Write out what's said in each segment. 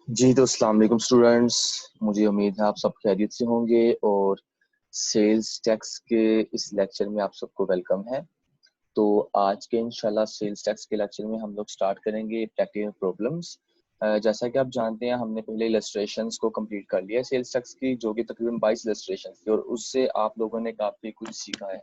जी तो अस्सलाम वालेकुम स्टूडेंट्स। मुझे उम्मीद है आप सब खैरियत से होंगे और सेल्स टैक्स के इस लेक्चर में आप सबको वेलकम है। तो आज के इंशाल्लाह सेल्स टैक्स के लेक्चर में हम लोग स्टार्ट करेंगे प्रैक्टिकल प्रॉब्लम्स। जैसा कि आप जानते हैं हमने पहले इलस्ट्रेशंस को कंप्लीट कर लिया है सेल्स टैक्स की, जो कि तकरीबन 22 इलस्ट्रेशंस थी और उससे आप लोगों ने काफ़ी कुछ सीखा है।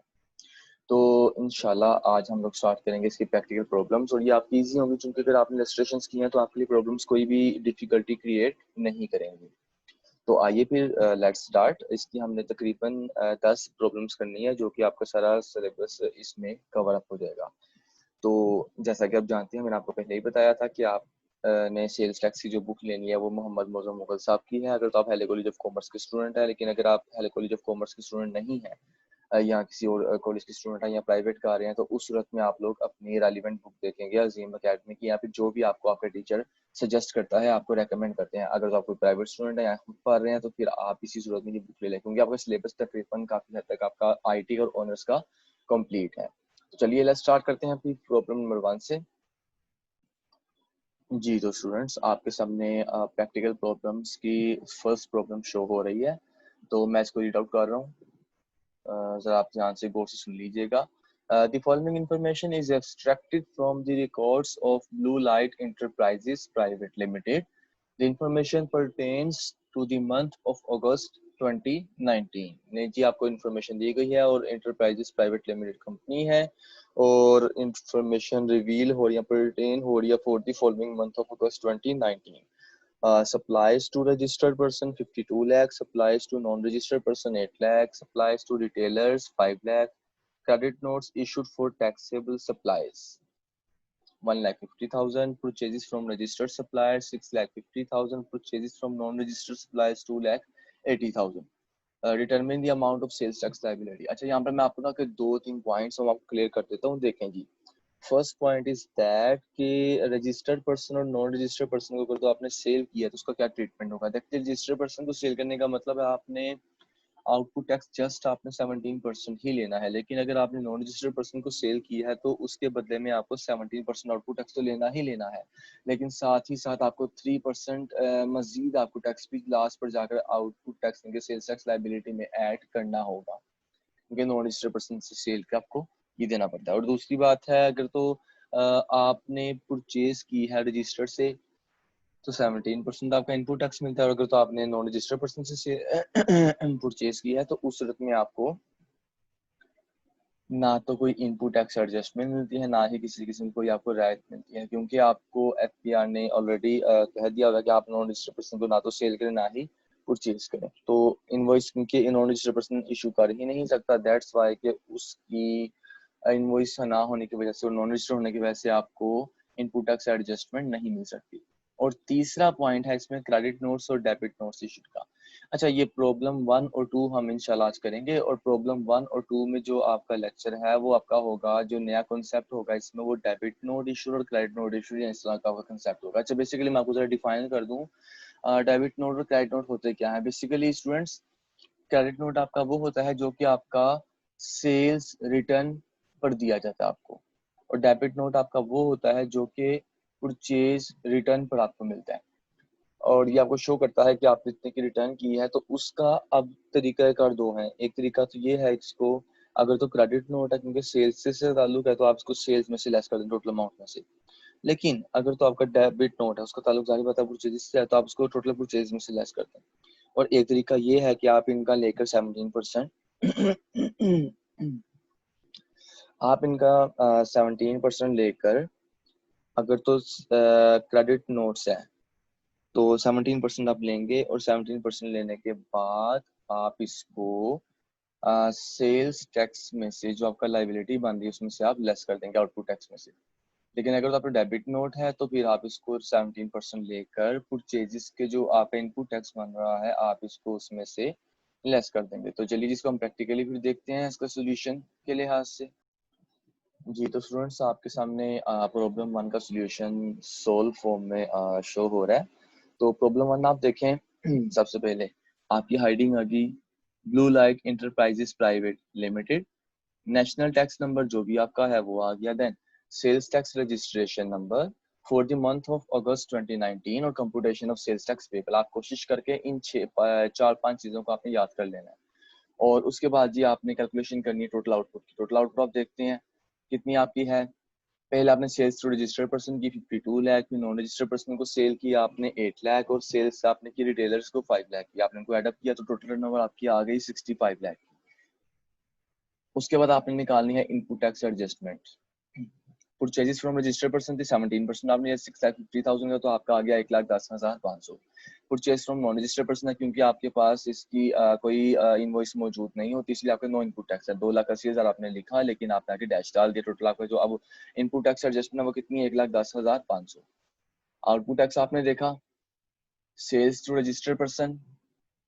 तो इंशाल्लाह आज हम लोग स्टार्ट करेंगे इसकी प्रैक्टिकल प्रॉब्लम्स और ये आपकी इजी होंगी क्योंकि अगर आपने इलस्ट्रेशंस की हैं तो आपके लिए प्रॉब्लम्स कोई भी डिफिकल्टी क्रिएट नहीं करेंगे। तो आइए फिर लेट्स स्टार्ट। इसकी हमने तकरीबन 10 प्रॉब्लम्स करनी है जो कि आपका सारा सिलेबस इसमें कवर अप हो जाएगा। तो जैसा कि आप जानते हैं मैंने आपको पहले ही बताया था कि आप ने सेल्स टैक्स की जो बुक लेनी है वो मोहम्मद मौज़म मुगल साहब की है अगर तो आप हैले कॉलेज ऑफ कॉमर्स के स्टूडेंट है। लेकिन अगर आप हैले कॉलेज ऑफ कॉमर्स के स्टूडेंट नहीं है या किसी और कॉलेज के स्टूडेंट हैं या प्राइवेट का आ रहे हैं तो उस सूरत में आप लोग अपनी रेलिवेंट बुक देखेंगे अजीम अकेडमी की या फिर जो भी आपको आपका टीचर सजेस्ट करता है, आपको रेकमेंड करते हैं। अगर तो आप कोई प्राइवेट स्टूडेंट है या खुद पढ़ रहे हैं तो फिर आप इसी सूरत में ये बुक ले लें क्योंकि आपका सिलेबस तकरीबन काफ़ी हद तक आपका आईटी और ऑनर्स का कंप्लीट है। तो चलिए लेट्स स्टार्ट करते हैं अपनी प्रॉब्लम नंबर 1 से। जी तो स्टूडेंट्स आपके सामने प्रैक्टिकल प्रॉब्लम्स की फर्स्ट प्रॉब्लम शो हो रही है। तो मैं इसको रीड आउट कर रहा हूँ, जरा आप ध्यान से गौर से सुन लीजिएगा। The following information is extracted from the records of Blue Light Enterprises Private Limited. The information pertains to the month of August 2019। ने जी आपको इन्फॉर्मेशन दी गई है और इंटरप्राइजेस प्राइवेट लिमिटेड कंपनी है और इंफॉर्मेशन रिवील हो रही है, परटेन हो रही है for the following month of August 2019। Supplies to registered person 52 lakh, supplies to non-registered person 8 lakh, supplies to retailers 5 lakh, credit notes issued for taxable supplies 1,50,000, purchases from registered suppliers 6,50,000, purchases from non-registered suppliers 2,80,000। Determine the amount of sales tax liability. अच्छा यहाँ पर मैं आपको ना कि 2-3 points हम आपको clear कर देता हूँ, देखें जी। फर्स्ट पॉइंट इज दैट कि रजिस्टर्ड पर्सन और नॉन रजिस्टर्ड पर्सन को अगर तो आपने सेल किया तो उसका क्या ट्रीटमेंट होगा। देखते रजिस्टर्ड पर्सन को सेल करने का मतलब है आपने आउटपुट टैक्स जस्ट आपने 17% ही लेना है, लेकिन अगर आपने नॉन रजिस्टर्ड पर्सन को सेल किया है तो उसके बदले में आपको 17% आउटपुट टैक्स तो लेना ही लेना है, लेकिन साथ ही साथ आपको 3% मजीद आपको टैक्स भी लास्ट पर जाकर output tax sales tax liability में ऐड करना होगा क्योंकि नॉन रजिस्टर्ड पर्सन से सेल का आपको ये देना पड़ता है। और दूसरी बात है अगर तो आपने परचेज की है रजिस्टर्ड से तो 17% आपका इनपुट टैक्स मिलता है और अगर तो आपने नॉन रजिस्टर्ड पर्सन से परचेज किया है तो उस सूरत में आपको ना तो कोई इनपुट टैक्स एडजस्टमेंट मिलती है ना ही किसी किस्म की कोई आपको राहत मिलती है क्योंकि आपको एफपीआर ने ऑलरेडी कह दिया होगा कि आप नॉन रजिस्टर्ड पर्सन को ना तो सेल करें ना ही परचेज करें। तो इनवॉइस क्योंकि नॉन रजिस्टर्ड पर्सन इशू कर ही नहीं सकता, दैट्स वाई कि उसकी इनवॉइस ना होने की वजह से और नॉन रजिस्टर्ड होने की वजह से आपको इनपुट टैक्स एडजस्टमेंट नहीं मिल सकती। और तीसरा पॉइंट है इसमें क्रेडिट नोट्स और डेबिट नोट्स इशू का। अच्छा ये प्रॉब्लम 1 और 2 हम इंशाल्लाह आज करेंगे और प्रॉब्लम 1 और 2 में जो आपका लेक्चर है वो आपका होगा, जो नया कॉन्सेप्ट होगा इसमें वो डेबिट नोट इशू और क्रेडिट नोट इशू या इस तरह का कॉन्सेप्ट होगा। अच्छा बेसिकली मैं आपको जरा डिफाइन कर दूं, डेबिट नोट और क्रेडिट नोट होते क्या है। बेसिकली स्टूडेंट्स क्रेडिट नोट आपका वो होता है जो कि आपका सेल्स रिटर्न पर दिया जाता है आपको, और डेबिट नोट आपका वो होता है जो कि परचेज रिटर्न पर आपको मिलता है और ये आपको शो करता है कि आपने इतने की रिटर्न की है। तो उसका अब तरीका कार दो है। एक तरीका तो ये है इसको, अगर तो क्रेडिट नोट है क्योंकि सेल्स से ताल्लुक है तो आप इसको सेल्स में से लेस कर दें टोटल अमाउंट में से। लेकिन अगर तो आपका डेबिट नोट है उसका ताल्लुक जारी बात है परचेज से है तो आप उसको टोटल परचेज में से लेस कर दें। और एक तरीका ये है कि आप इनका लेकर 17% आप इनका 17% लेकर अगर तो क्रेडिट नोट्स है तो 17% आप लेंगे और 17% लेने के बाद आप इसको सेल्स टैक्स में से जो आपका लाइबिलिटी बन रही है उसमें से आप लेस कर देंगे आउटपुट टैक्स में से। लेकिन अगर तो आपका डेबिट नोट है तो फिर आप इसको 17% लेकर परचेजेस के जो आपका इनपुट टैक्स बन रहा है आप इसको उसमें से लेस कर देंगे। तो चलिए जिसको हम प्रैक्टिकली फिर देखते हैं इसका सोल्यूशन के लिहाज से। जी तो स्टूडेंट्स आपके सामने प्रॉब्लम 1 का सोल्यूशन सोल्व फॉर्म में शो हो रहा है। तो प्रॉब्लम 1 आप देखें सबसे पहले आपकी हाइडिंग आ गई blue light enterprises private limited, national tax number जो भी आपका है वो आ गया, then sales tax registration number for the month of August 2019 और computation of sales tax payable. आप कोशिश करके इन 4-5 चीज़ों को आपने याद कर लेना है। और उसके बाद जी आपने कैलकुलेशन करनी है टोटल आउटपुट की। टोटल आउटपुट आप देखते हैं कितनी आपकी है। पहले आपने सेल्स टू रजिस्टर्ड पर्सन की 52 लाख, फिर नॉन रजिस्टर्ड पर्सन को सेल किया आपने 8 लाख, और सेल्स आपने की रिटेलर्स को 5 लाख की। आपने इनको एडअप किया तो टोटल टर्नओवर आपकी आ गई 65 लाख। उसके बाद आपने निकालनी है input tax adjustment. Purchases from registered person थी 17%, आपने 6,50,000 का तो आपका आ गया 1,10,500। Purchase from non registered person है क्योंकि आपके पास इसकी कोई इनवॉइस मौजूद नहीं होती, इसलिए आपका नो इनपुट टैक्स है। 2,80,000 आपने लिखा, लेकिन आपने आगे डैश डाल दिया। टोटल आपका जो अब इनपुट टैक्स एडजस्टमेंट है वो कितनी है, 1,10,500। आउटपुट टैक्स आपने देखा, सेल्स टू रजिस्टर्ड पर्सन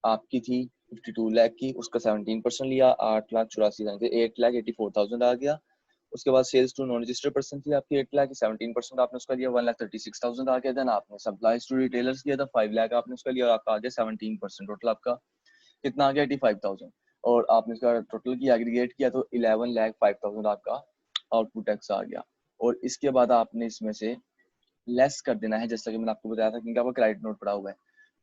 आपकी थी 52 लाख की, उसका 17% लिया, 8,84,000 8,84,000 आ गया। उसके बाद sales to non registered person थी आपकी 8 लाख, 17% आपने उसका लिया, 1,36,000 आ गया। देन आपने सप्लाईज टू रिटेलर्स किया था 5 लाख आपने उसका लिया, और आपका आ गया 17%। टोटल आपका कितना आ गया 85,000। और आपने इसका टोटल की एग्रीगेट किया तो 11,05,000 आपका आउटपुट टैक्स आ गया। और इसके बाद आपने इसमें से लेस कर देना है, जैसा कि मैंने आपको बताया था, क्योंकि आपका क्रेडिट नोट पड़ा हुआ है।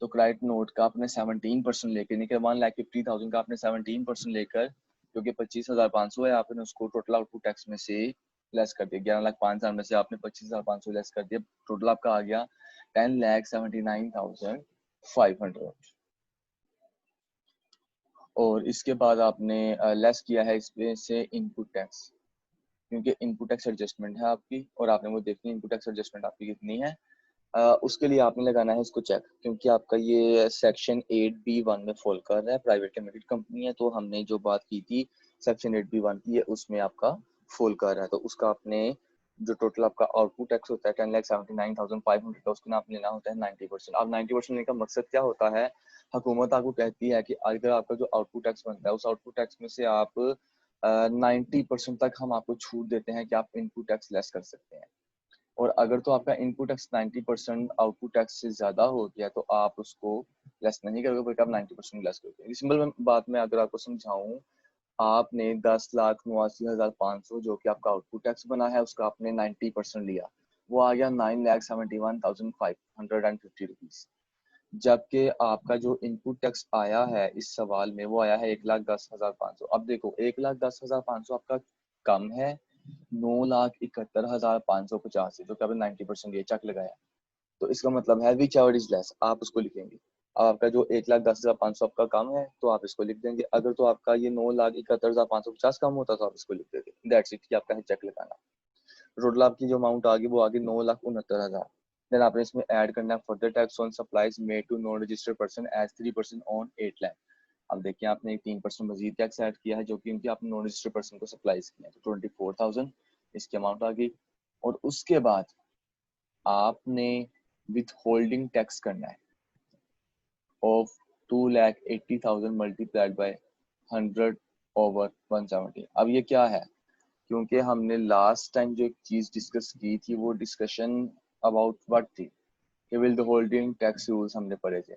तो क्रेडिट नोट का आपने 17% लेकर, नहीं कि 1,50,000 का आपने 17% लेकर, क्योंकि 25,500 है, आपने उसको टोटल आउटपुट टैक्स में से लेस कर दिया। 11,05,000 में से आपने 25,500 लेस कर दिया। टोटल आपका आ गया 10,79,500। और इसके बाद आपने लेस किया है इसमें से इनपुट टैक्स, क्योंकि इनपुट टैक्स एडजस्टमेंट है आपकी, और आपने वो देखनी है इनपुट टैक्स एडजस्टमेंट आपकी कितनी है। उसके लिए आपने लगाना है इसको चेक, क्योंकि आपका ये सेक्शन 8B1 में फॉल कर रहा है। प्राइवेट लिमिटेड कंपनी है, तो हमने जो बात की थी सेक्शन 8B1 की, उसमें आपका फॉल कर रहा है। तो उसका आपने जो टोटल आपका आउटपुट टैक्स होता है 10,79,500 का, उसका आपने लेना होता है 90%। अब 90% लेने का मकसद क्या होता है, हुकूमत आपको कहती है कि अगर आपका जो आउटपुट टैक्स बनता है उस आउटपुट टैक्स में से आप 90% तक हम आपको छूट देते हैं कि आप इनपुट टैक्स लेस कर सकते हैं। और अगर तो आपका इनपुट टैक्स 90% आउटपुट टैक्स से ज्यादा हो गया तो आप उसको लेस नहीं करोगे, बल्कि आप 90% लेस करोगे। सिंपल बात में अगर आपको समझाऊं, आपने 10,89,500 जो कि आपका आउटपुट टैक्स बना है, उसका आपने 90% लिया, वो आ गया 9,71,550 रुपीज। जबकि आपका जो इनपुट टैक्स आया है इस सवाल में वो आया है 1,10,500। अब देखो 1,10,500 आपका कम है 9,71,550 से, जो कि आपने 90% ये चक लगाया। तो इसका मतलब है विच एवर इज लेस, आप उसको लिखेंगे। अब आपका जो 1,10,500 आपका कम है तो आप इसको लिख देंगे। अगर तो आपका ये 9,71,550 कम होता तो आप इसको लिख देंगे। दैट्स इट, कि आपका है चेक लगाना। टोटल आपकी जो अमाउंट आ गई वो आ गई 9,69,000। देन आपने इसमें ऐड करना है further tax on supplies made to non registered person as 3% on 8 lakh. अब देखिए आपने 3% मजीद टैक्स ऐड किया है, जो कि उनकी आपने नॉन रजिस्टर्ड पर्सन को सप्लाईज किया है, तो 24,000 इसकी अमाउंट आ गई। और उसके बाद आपने विथ होल्डिंग टैक्स करना है ऑफ 2,80,000 मल्टीप्लाइड बाय 100/170। अब ये क्या है, क्योंकि हमने लास्ट टाइम जो एक चीज डिस्कस की थी वो डिस्कशन अबाउट व्हाट थी, कि will the holding tax rules हमने पढ़े थे।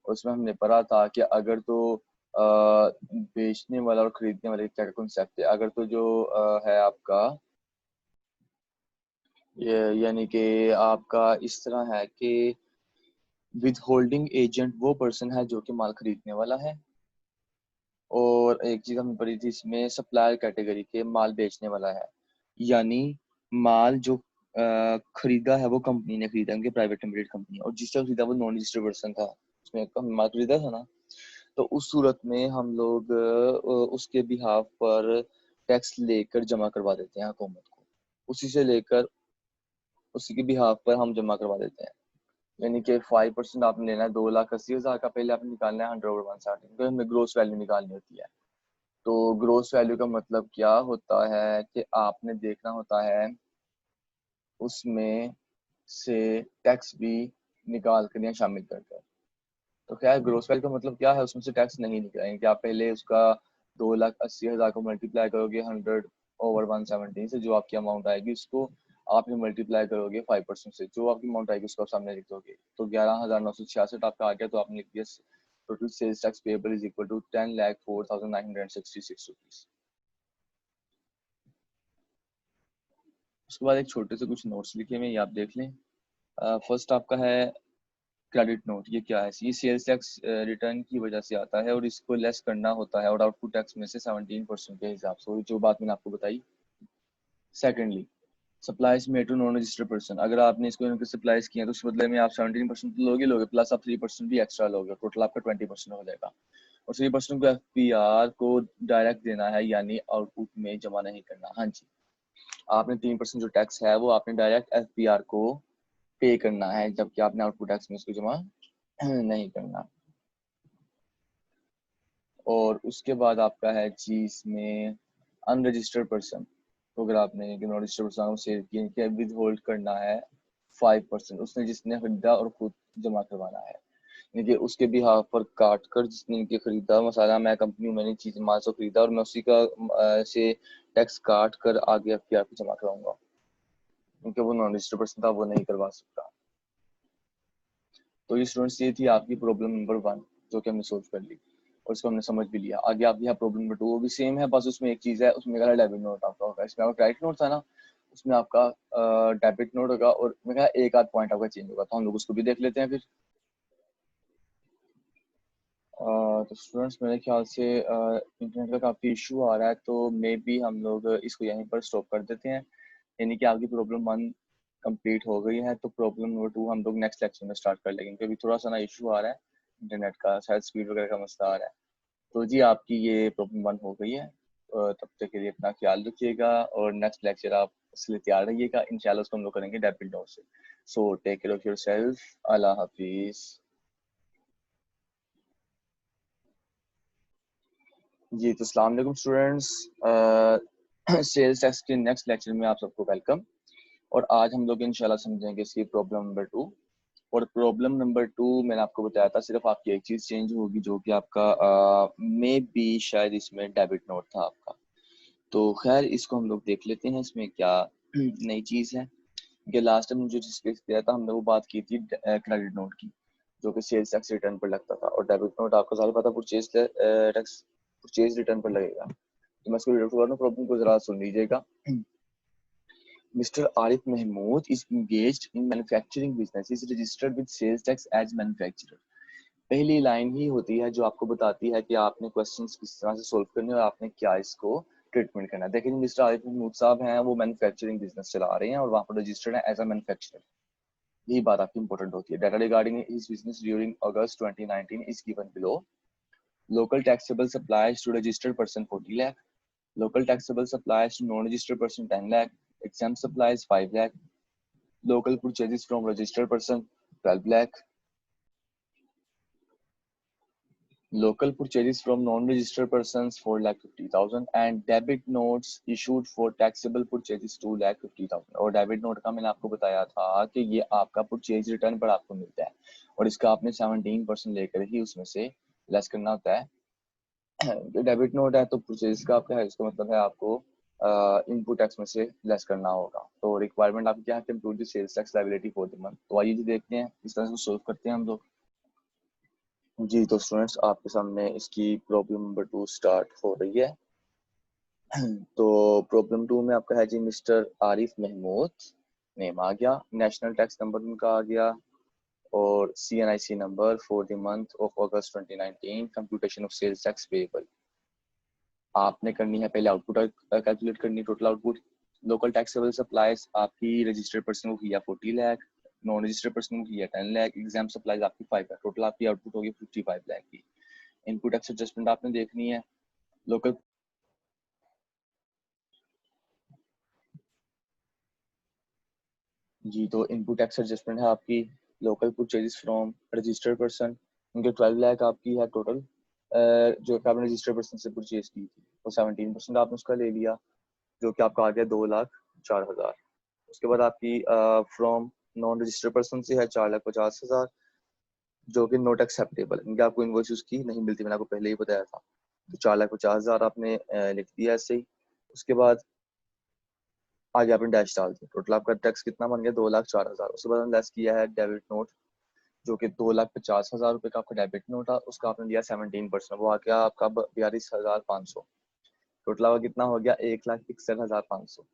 उसमें हमने पढ़ा था कि अगर तो बेचने वाला और खरीदने वाले क्या कॉन्सेप्ट है। अगर तो जो है आपका ये, यानी कि आपका इस तरह है कि विद होल्डिंग एजेंट वो पर्सन है जो कि माल खरीदने वाला है, और एक चीज हमने पढ़ी थी इसमें सप्लायर कैटेगरी के माल बेचने वाला है। यानी माल जो खरीदा है वो कंपनी ने खरीदा, उनके प्राइवेट लिमिटेड कंपनी, और जिससे खरीदा वो नॉन रजिस्टर्ड पर्सन था, उसमें माल खरीदा था ना। तो उस सूरत में हम लोग उसके बिहाफ पर टैक्स लेकर जमा करवा देते हैं हुकूमत को, उसी से लेकर उसी के बिहाफ पर हम जमा करवा देते हैं। यानी कि 5% आपने लेना है 2,80,000 का, पहले आपने निकालना है 100/160, क्योंकि हमें ग्रोस वैल्यू निकालनी होती है। तो ग्रोस वैल्यू का मतलब क्या होता है कि आपने देखना होता है उसमें से टैक्स भी निकाल कर या शामिल कर कर। तो खैर ग्रोस वैल्यू का मतलब क्या है, उसमें से टैक्स नहीं निकलेंगे कि आप पहले उसका 2,80,000 को मल्टीप्लाई करोगे 100/170 से, जो आपकी अमाउंट आएगी उसको आपने मल्टीप्लाई करोगे 5% से, जो आपकी अमाउंट आएगी उसको आप सामने लिख दोगे। तो 11,966 आपका आ गया, तो आपने लिख दिया total sales tax payable is equal to 10,04,966 rupees. उसके बाद एक छोटे से कुछ नोट्स लिखे हुए, ये आप देख लें। फर्स्ट आपका है क्रेडिट नोट। ये क्या है? ये सेल्स टैक्स रिटर्न की वजह से आता है और इसको लेस करना होता है और आउटपुट टैक्स में से 17% के हिसाब से, जो बात मैंने आपको बताई। Secondly, supplies made to non registered person. अगर आपने इसको इनके सप्लाईज किए हैं तो उस बदले में आप 17% तो लोगे प्लस आप 3% भी एक्स्ट्रा लोगे, टोटल आपका 20% हो जाएगा। और 3% को एफपीआर को डायरेक्ट देना है, यानी आउटपुट में जमा नहीं करना। हाँ जी, आपने 3% जो टैक्स है वो आपने डायरेक्ट एफपीआर को पे करना है, जबकि आपने आउटपुट टैक्स में इसको जमा नहीं करना। और उसके बाद आपका है जी इसमें अनरजिस्टर्ड पर्सन। तो अगर आपने नॉन रजिस्टर्ड पर्सन को सेल किया, विद होल्ड करना है 5%, उसने जिसने खरीदा और खुद जमा करवाना है, यानी कि उसके बिहाफ पर काट कर जिसने इनके खरीदा मसाला, मैं कंपनी मैंने चीज माल से खरीदा और मैं उसी का से टैक्स काट कर आगे एफपीआर को जमा कराऊंगा, क्योंकि वो नॉन रजिस्टर्ड पर्सन था, वो नहीं करवा सकता। तो ये स्टूडेंट्स, ये थी आपकी प्रॉब्लम नंबर 1 जो कि हमने सोल्व कर ली और इसको हमने समझ भी लिया। आगे आपकी प्रॉब्लम नंबर 2, वो भी सेम है, बस उसमें एक चीज है, उसमें कहा डेबिट नोट आपका होगा। इसमें आपका क्रेडिट नोट था ना, उसमें आपका डेबिट नोट होगा और मेरा एक आध पॉइंट आपका चेंज होगा। तो हम लोग उसको भी देख लेते हैं फिर। तो स्टूडेंट्स, मेरे ख्याल से इंटरनेट का काफ़ी इशू आ रहा है, तो मे बी हम लोग इसको यहीं पर स्टॉप कर देते हैं। यानी कि आपकी प्रॉब्लम 1 कंप्लीट हो गई है, तो प्रॉब्लम नंबर 2 हम लोग नेक्स्ट लेक्चर में स्टार्ट कर लेंगे, क्योंकि थोड़ा सा ना इशू आ रहा है इंटरनेट का, शायद स्पीड वगैरह का मसला आ रहा है। तो जी आपकी ये प्रॉब्लम 1 हो गई है। तब तक के लिए अपना ख्याल रखिएगा और नेक्स्ट लेक्चर आप इसलिए तैयार रहिएगा। इंशाल्लाह उसको हम लोग करेंगे डेबिट नोट से। So take care of yourself. अल्लाह हाफिज़। जी तो अस्सलाम वालेकुम स्टूडेंट्स, सेल्स टैक्स के नेक्स्ट लेक्चर में आप सबको वेलकम। और आज हम लोग इंशाल्लाह समझेंगे इसकी प्रॉब्लम नंबर 2। और प्रॉब्लम नंबर 2 मैंने आपको बताया था, सिर्फ आपकी एक चीज चेंज होगी, जो कि आपका मे बी शायद इसमें डेबिट नोट था आपका। तो खैर इसको हम लोग देख लेते हैं इसमें क्या नई चीज है। कि लास्ट टाइम जो डिस्कस किया था हमने, वो बात की थी क्रेडिट नोट की, जो कि सेल्स टैक्स रिटर्न पर लगता था। और डेबिट नोट आपको सारा पता परचेज टैक्स परचेज रिटर्न पर लगेगा। तो मैं इसको रीड कर रहा हूँ, प्रॉब्लम को जरा सुन लीजिएगा। Mr. Arif Mahmood is engaged in manufacturing business. Is registered with sales tax as manufacturer. पहली लाइन ही होती है जो आपको बताती है कि आपने क्वेश्चंस किस तरह से सोल्व करने और आपने क्या इसको ट्रीटमेंट करना है। देखिए मिस्टर आरिफ महमूद साहब हैं, वो मैन्युफैक्चरिंग बिजनेस चला रहे हैं और वहाँ पर रजिस्टर्ड है एज अ मैन्युफैक्चरर। यही बात आपकी इंपॉर्टेंट होती है। Data regarding his business during August 2019 is given below. Local taxable supplies to registered person 40 lakh, local taxable supplies to non-registered person 10 lakh, exempt supplies 5 lakh, local purchases from registered person 12 lakh, local purchases from non-registered persons 4 lakh 50,000 and debit notes issued for taxable purchases 2 lakh 50,000। और debit note का मैंने आपको बताया था कि ये आपका purchase return पर आपको मिलता है और इसका आपने 17% लेकर ही उसमें से लेस करना होता है। जो डेबिट नोट है तो परचेज का आपका है, इसका मतलब है आपको इनपुट टैक्स में से लेस करना होगा। तो रिक्वायरमेंट आपकी क्या है? Compute the sales tax liability for the month. तो आइए जी देखते हैं इस तरह से सोल्व करते हैं हम लोग। जी तो स्टूडेंट्स, आपके सामने इसकी प्रॉब्लम नंबर 2 स्टार्ट हो रही है। तो प्रॉब्लम 2 में आपका है जी मिस्टर आरिफ महमूद, नेम आ गया, नेशनल टैक्स नंबर उनका आ गया और CNIC number for the month of August 2019, computation of sales tax payable. आपने करनी है पहले आउटपुट कैलकुलेट करनी, total output. Local taxable supplies आपकी रजिस्टर्ड पर्सन को किया 40 लाख, नॉन रजिस्टर्ड पर्सन को किया 10 लाख, एग्जाम सप्लाईज आपकी 5 लाख, टोटल आपकी आउटपुट होगी 55 लाख की। इनपुट टैक्स एडजस्टमेंट आपने देखनी है। लोकल जी तो इनपुट टैक्स एडजस्टमेंट है आपकी local purchases from registered person, उनके 12 लाख आपकी है टोटल। जो कि आपने रजिस्टर्ड पर्सन से परचेज की थी वो 17% आपने उसका ले लिया, जो कि आपका आ गया 2,04,000। उसके बाद आपकी फ्रॉम नॉन रजिस्टर्ड पर्सन से है 4,50,000, जो कि नॉट एक्सेप्टेबल, इनके आपको इनवॉइस उसकी नहीं मिलती, मैंने आपको पहले ही बताया था। तो 4,50,000 आपने लिख दिया ऐसे ही। उसके बाद आगे आपने डैश डाल दिया, टोटल आपका टैक्स कितना बन गया? 2,04,000। उसके बाद हमने लेस किया है डेबिट नोट, जो कि 2,50,000 रुपये का आपका डेबिट नोट था, उसका आपने लिया 17%, वो आ गया आपका 42,500। टोटल आपका कितना हो गया? 1,61,500।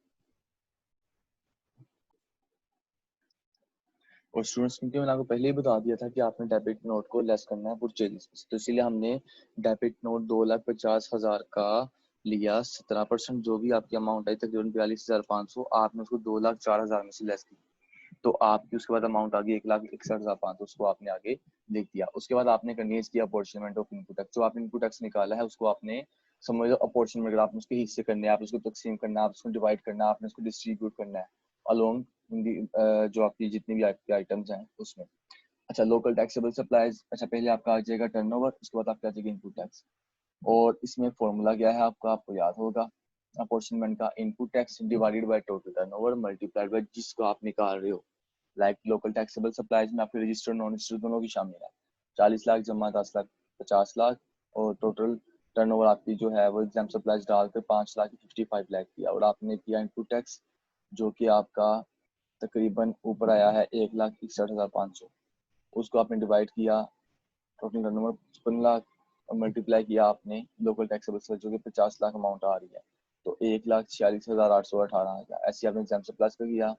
और स्टूडेंट्स, क्योंकि मैंने आपको पहले ही बता दिया था कि आपने डेबिट नोट को लेस करना है परचेज, तो इसीलिए हमने डेबिट नोट 2,50,000 का लिया। 17% जो भी आपकी अमाउंट आई तकरीबन 42,500, आपने उसको 2,04,000 में से लेस की, तो आपकी उसके बाद अमाउंट आ गई 1,61,500, उसको आपने आगे लिख दिया। उसके बाद आपने करनी है इसकी अपॉर्चुनिमेंट ऑफ इनपुट टैक्स। जो आपने इनपुट टैक्स निकाला है उसको आपने समझ लो अपॉर्चुनिमेंट, आपने उसके हिस्से करने हैं, आप उसको तकसीम करना है, आप उसको डिवाइड करना है, आपने उसको डिस्ट्रीब्यूट करना है अलोंग जो आपकी जितनी भी आपकी आइटम्स हैं उसमें। अच्छा, लोकल टैक्सेबल सप्लाईज, अच्छा पहले आपका आ जाएगा टर्नओवर, उसके बाद आपका आ जाएगा इनपुट टैक्स। और इसमें फॉर्मूला क्या है आपका, आपको याद होगा अपॉर्चुनिमेंट का, input tax divided by total turnover multiplied by जिसको आप निकाल रहे हो। लाइक लोकल टैक्सेबल सप्लाईज में आपके रजिस्टर नॉन रजिस्टर दोनों की शामिल है। 40 लाख जमा 10 लाख 50 लाख, और टोटल टर्नओवर आपकी जो है वो एग्जाम सप्लाईज डालकर 5 लाख 55 लाख किया। और आपने किया इनपुट टैक्स जो कि आपका तकरीबन ऊपर आया है 1,61,500, उसको आपने डिवाइड किया टोटल टर्नओवर 55 लाख और मल्टीप्लाई किया आपने लोकल टैक्सेबल से जो कि 50 लाख अमाउंट आ रही है, तो 1,46,818 आ गया। ऐसे आपने एग्जाम सप्लाईज का किया,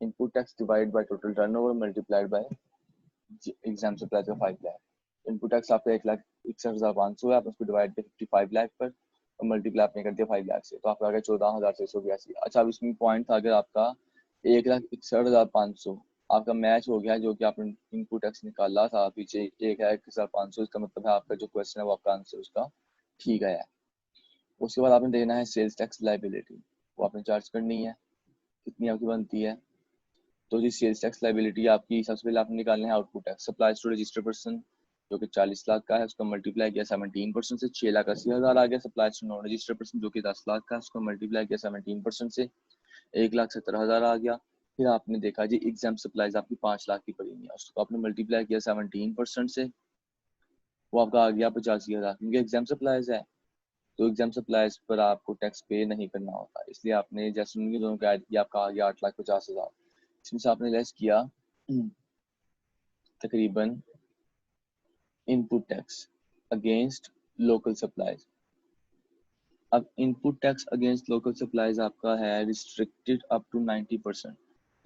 input tax divide by total turnover multiplied by exempt supply का 5 लाख। इनपुट टैक्स आपका 1,61,500 है, आप उसको डिवाइड किया 55 लाख पर और मल्टीप्लाई आपने कर दिया 5 लाख से, तो आपका आ गया 14,682। अच्छा, अब इसमें पॉइंट था अगर आपका 1,61,500 आपका मैच हो गया, जो कि आपने इनपुट टैक्स निकाला था पीछे 1,61,500, इसका मतलब है आपका जो क्वेश्चन है वो आपका आंसर उसका ठीक है। उसके बाद आपने देना है सेल्स टैक्स लाइबिलिटी, वो आपने चार्ज करनी है, कितनी आपकी बनती है। तो जी सेल्स टैक्स लाइबिलिटी आपकी सबसे पहले आपने निकालना है output tax supplies to register person जो कि 40 लाख का है, उसका मल्टीप्लाई किया 17% से, 6,80,000 आ गया। Supplies to non register person जो कि 10 लाख का है, उसका मल्टीप्लाई किया 17% से, 1,70,000 आ गया। फिर आपने देखा जी एग्जाम सप्लाइज आपकी 5 लाख की पड़ी हुई है, उसको आपने मल्टीप्लाई किया 17% से, वो आपका आ गया 85,000। क्योंकि एग्जाम सप्लाइज है तो एग्जाम सप्लाइज पर आपको टैक्स पे नहीं करना होता, इसलिए आपने जैसे उनके दोनों को ऐड किया, आपका आ गया 8,50,000। इसमें से आपने लेस किया तकरीबन input tax against local supplies. अब input tax against local supplies आपका है रिस्ट्रिक्टेड अप टू 90%,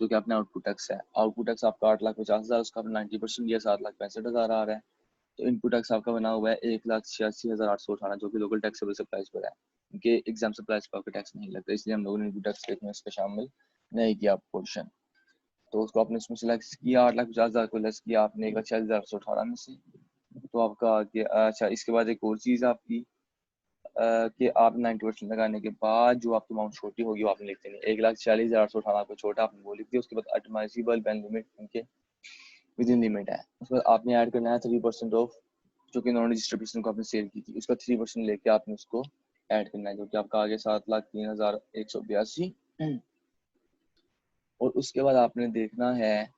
जो कि अपने आउटपुट टैक्स है। आउटपुट टैक्स आपका 8,50,000, उसका आपने 90% दिया 7,65,000 आ रहा है। तो इनपुट टैक्स आपका बना हुआ है 1,86,818 जो कि लोकल टैक्सेबल सप्लाईज पर है, क्योंकि एग्जाम सप्लाईज पर आपका टैक्स नहीं लगता, इसलिए हम लोगों ने इनपुट टैक्स में इसका शामिल नहीं किया पोर्शन। तो उसको आपने इसमें सिलेक्ट किया, 8,50,000 को लेस किया आपने 1,86,818 में से, तो आपका आ गया। अच्छा, इसके बाद एक और चीज़ आपकी कि आप 90% लगाने के बाद जो आपकी अमाउंट छोटी होगी वो आपने लिख देनी। 1,46,818 आपको छोटा आपने वो लिख दिया। उसके बाद एडमाइसिबल बैन लिमिट उनके विद इन लिमिट है, उसके बाद आपने ऐड करना है 3% ऑफ जो कि नॉन रजिस्टर्ड पर्सन को आपने सेल की थी, उसका 3% लेके आपने उसको ऐड करना है, जो कि आपका आ गया 7,03,182। और उसके बाद आपने देखना है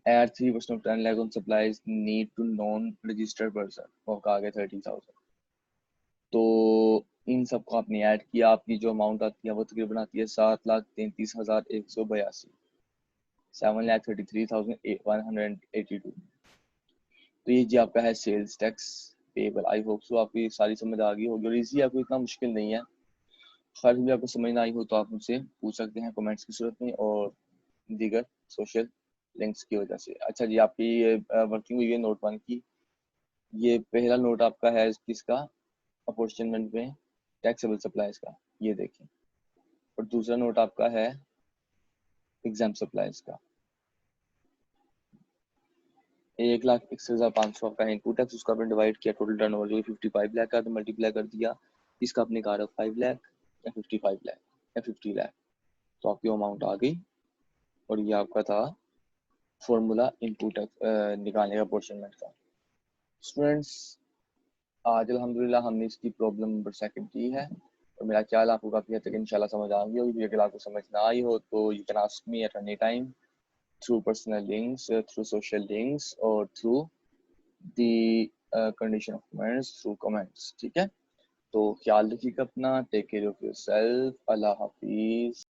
add 3% of 10 lakh on supplies need to non-registered person, वो आपका आ गया 30,000। तो इन सबको आपने ऐड किया, आपकी जो अमाउंट आती है वो तकरीबन आती है 7,33,182, 7,33,182। तो ये जी आपका है sales tax payable. I hope so आपकी सारी समझ आ गई होगी और इजी है, कोई इतना मुश्किल नहीं है। खैर भी आपको समझ ना आई हो तो आप मुझसे पूछ सकते हैं कमेंट्स की सूरत में और दीगर सोशल लिंक्स की वजह से। अच्छा जी, आपकी ये वर्किंग हुई है नोट 1 की। ये पहला नोट आपका है किसका, अपॉर्चुनिमेंट में टैक्सेबल सप्लाईज का, ये देखें। और दूसरा नोट आपका है एग्जाम सप्लाईज का। 1,61,500 आपका इनपुट टैक्स, उसका आपने डिवाइड किया टोटल टर्नओवर जो 55 लाख का, तो मल्टीप्लाई कर दिया इसका अपने कहा 5 लाख या 55 लाख या 50 लाख, तो आपकी अमाउंट आ गई। और ये आपका था फॉर्मूला इनपुट टैक्स निकालने का अपॉर्चुनिमेंट का। स्टूडेंट्स, आज अल्हम्दुलिल्लाह हमने इसकी प्रॉब्लम नंबर 2 की है और मेरा ख्याल आपको काफ़ी हद तक इंशाल्लाह समझ आ गई होगी। अगर आपको समझ ना आई हो तो you can ask me at any time through personal links, through social links और through the condition of comments, through comments. ठीक है, तो ख्याल रखिएगा अपना, टेक केयर ऑफ योरसेल्फ, अल्लाह हाफिज।